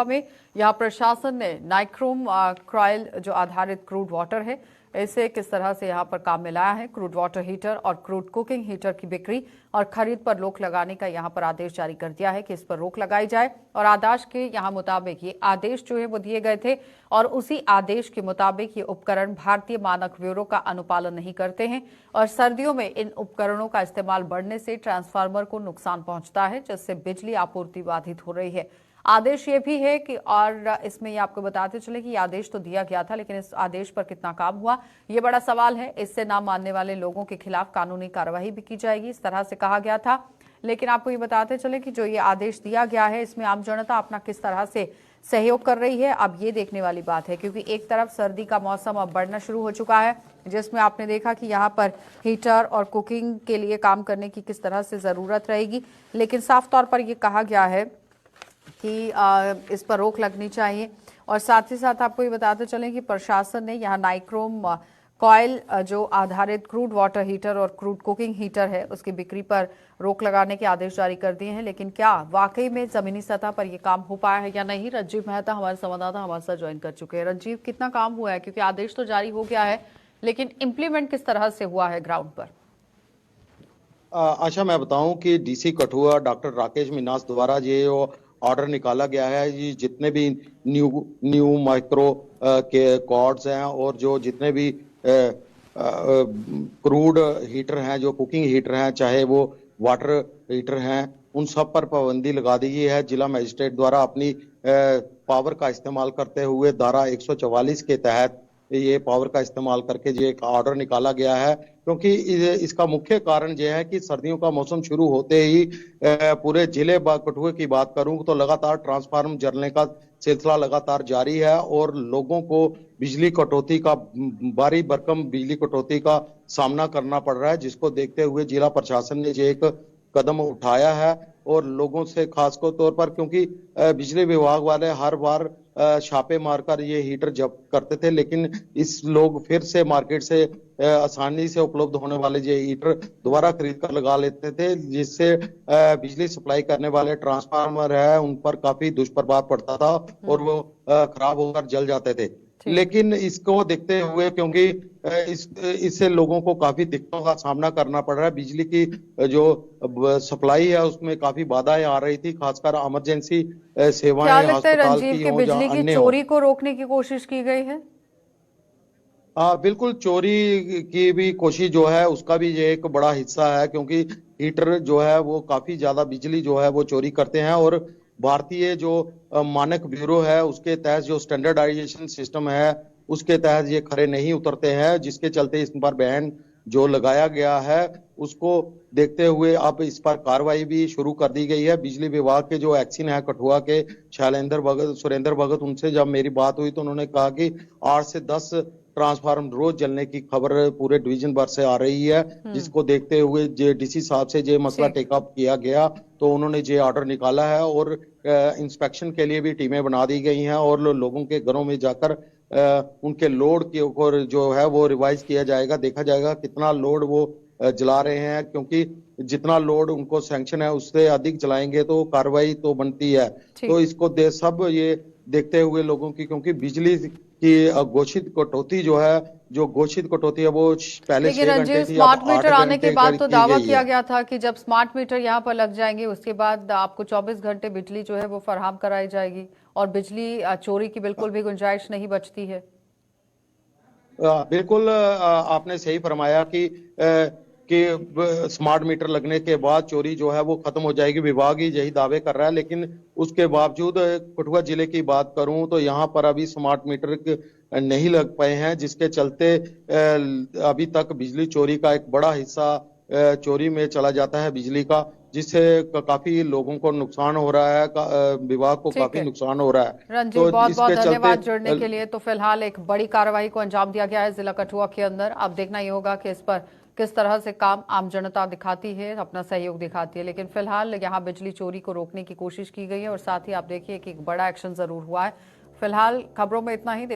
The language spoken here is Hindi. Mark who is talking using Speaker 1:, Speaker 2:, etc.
Speaker 1: में यहाँ प्रशासन ने नाइक्रोम क्रॉयल जो आधारित क्रूड वाटर है इसे किस तरह से यहाँ पर काम में लाया है। क्रूड वाटर हीटर और क्रूड कुकिंग हीटर की बिक्री और खरीद पर रोक लगाने का यहाँ पर आदेश जारी कर दिया है कि इस पर रोक लगाई जाए। और आदेश के यहाँ मुताबिक ये आदेश जो है वो दिए गए थे और उसी आदेश के मुताबिक ये उपकरण भारतीय मानक ब्यूरो का अनुपालन नहीं करते हैं और सर्दियों में इन उपकरणों का इस्तेमाल बढ़ने से ट्रांसफार्मर को नुकसान पहुंचता है, जिससे बिजली आपूर्ति बाधित हो रही है। आदेश ये भी है कि और इसमें ये आपको बताते चले कि आदेश तो दिया गया था, लेकिन इस आदेश पर कितना काम हुआ ये बड़ा सवाल है। इससे ना मानने वाले लोगों के खिलाफ कानूनी कार्रवाई भी की जाएगी, इस तरह से कहा गया था। लेकिन आपको ये बताते चले कि जो ये आदेश दिया गया है इसमें आम जनता अपना किस तरह से सहयोग कर रही है, अब ये देखने वाली बात है। क्योंकि एक तरफ सर्दी का मौसम अब बढ़ना शुरू हो चुका है, जिसमें आपने देखा कि यहाँ पर हीटर और कुकिंग के लिए काम करने की किस तरह से ज़रूरत रहेगी। लेकिन साफ तौर पर यह कहा गया है कि इस पर रोक लगनी चाहिए। और साथ ही साथ आपको ये बताते चलें कि प्रशासन ने यहाँ नाइक्रोम कॉयल जो आधारित क्रूड वाटर हीटर और क्रूड कुकिंग हीटर है उसकी बिक्री पर रोक लगाने के आदेश जारी कर दिए हैं। लेकिन क्या वाकई में जमीनी सतह पर यह काम हो पाया है या नहीं, रंजीव मेहता हमारे संवाददाता हमारे साथ ज्वाइन कर चुके हैं। रंजीव, कितना काम हुआ है? क्योंकि आदेश तो जारी हो गया है, लेकिन इम्प्लीमेंट किस तरह से हुआ है ग्राउंड पर?
Speaker 2: आशा, मैं बताऊं कि डीसी कठुआ डॉक्टर राकेश मिन्हास द्वारा ये ऑर्डर निकाला गया है। ये जितने भी न्यू माइक्रो के कॉर्ड्स हैं और जो जितने भी क्रूड हीटर हैं, जो कुकिंग हीटर हैं, चाहे वो वाटर हीटर हैं, उन सब पर पाबंदी लगा दी गई है। जिला मजिस्ट्रेट द्वारा अपनी पावर का इस्तेमाल करते हुए धारा 144 के तहत ये पावर का इस्तेमाल करके ये एक ऑर्डर निकाला गया है। क्योंकि इसका मुख्य कारण यह है कि सर्दियों का मौसम शुरू होते ही पूरे जिले कठुआ की बात करूं तो लगातार ट्रांसफार्मर जलने का सिलसिला लगातार जारी है और लोगों को बिजली कटौती का भारी भरकम बिजली कटौती का सामना करना पड़ रहा है, जिसको देखते हुए जिला प्रशासन ने ये एक कदम उठाया है। और लोगों से खासकर तौर पर, क्योंकि बिजली विभाग वाले हर बार छापे मारकर ये हीटर जब्त करते थे, लेकिन इस लोग फिर से मार्केट से आसानी से उपलब्ध होने वाले ये हीटर दोबारा खरीद कर लगा लेते थे, जिससे बिजली सप्लाई करने वाले ट्रांसफार्मर है उन पर काफी दुष्प्रभाव पड़ता था और वो खराब होकर जल जाते थे। लेकिन इसको देखते हुए, क्योंकि इससे लोगों को काफी दिक्कतों का सामना करना पड़ रहा है, बिजली की जो सप्लाई है उसमें काफी बाधाएं आ रही थी, खासकर इमरजेंसी सेवाएं अस्पताल की हो या
Speaker 1: बिजली की
Speaker 2: अन्य
Speaker 1: चोरी को रोकने की कोशिश की गई है।
Speaker 2: बिल्कुल, चोरी की भी कोशिश जो है उसका भी ये एक बड़ा हिस्सा है, क्योंकि हीटर जो है वो काफी ज्यादा बिजली जो है वो चोरी करते हैं और भारतीय जो मानक ब्यूरो है उसके तहत जो स्टैंडर्डाइजेशन सिस्टम है उसके तहत ये खरे नहीं उतरते हैं, जिसके चलते इस पर बैन जो लगाया गया है उसको देखते हुए अब इस पर कार्रवाई भी शुरू कर दी गई है। बिजली विभाग के जो एक्सिन है कठुआ के सुरेंद्र भगत, उनसे जब मेरी बात हुई तो उन्होंने कहा कि 8 से 10 ट्रांसफार्मर रोज जलने की खबर पूरे डिवीजन भर से आ रही है, जिसको देखते हुए डीसी साहब से ये मसला टेकअप किया गया तो उन्होंने ये ऑर्डर निकाला है और इंस्पेक्शन के लिए भी टीमें बना दी गई हैं और लोगों के घरों में जाकर उनके लोड के ऊपर जो है वो रिवाइज किया जाएगा, देखा जाएगा कितना लोड वो जला रहे हैं, क्योंकि जितना लोड उनको सैंक्शन है उससे अधिक जलाएंगे तो कार्रवाई तो बनती है। तो इसको सब ये देखते हुए लोगों की, क्योंकि बिजली की घोषित कटौती जो है, जो घोषित कटौती है वो पहले 6 घंटे थी,
Speaker 1: स्मार्ट
Speaker 2: अब 8
Speaker 1: मीटर आने के
Speaker 2: घंटे
Speaker 1: बाद तो दावा किया
Speaker 2: है।
Speaker 1: गया था कि जब स्मार्ट मीटर यहाँ पर लग जाएंगे उसके बाद आपको 24 घंटे बिजली जो है वो फराहम कराई जाएगी और बिजली चोरी की बिल्कुल भी गुंजाइश नहीं बचती है।
Speaker 2: बिल्कुल, आपने सही फरमाया कि स्मार्ट मीटर लगने के बाद चोरी जो है वो खत्म हो जाएगी, विभाग ही यही दावे कर रहा है। लेकिन उसके बावजूद कठुआ जिले की बात करूं तो यहाँ पर अभी स्मार्ट मीटर नहीं लग पाए हैं, जिसके चलते अभी तक बिजली चोरी का एक बड़ा हिस्सा चोरी में चला जाता है बिजली का, जिससे काफी लोगों को नुकसान हो रहा है, विभाग को काफी नुकसान हो रहा है।
Speaker 1: रंजीत, बहुत बहुत
Speaker 2: इसके
Speaker 1: धन्यवाद
Speaker 2: चलते
Speaker 1: जुड़ने के लिए। तो फिलहाल एक बड़ी कार्रवाई को अंजाम दिया गया है जिला कठुआ के अंदर। अब देखना ही होगा कि इस पर किस तरह से काम आम जनता दिखाती है, अपना सहयोग दिखाती है। लेकिन फिलहाल यहाँ बिजली चोरी को रोकने की कोशिश की गई है और साथ ही आप देखिए कि एक बड़ा एक्शन जरूर हुआ है। फिलहाल खबरों में इतना ही।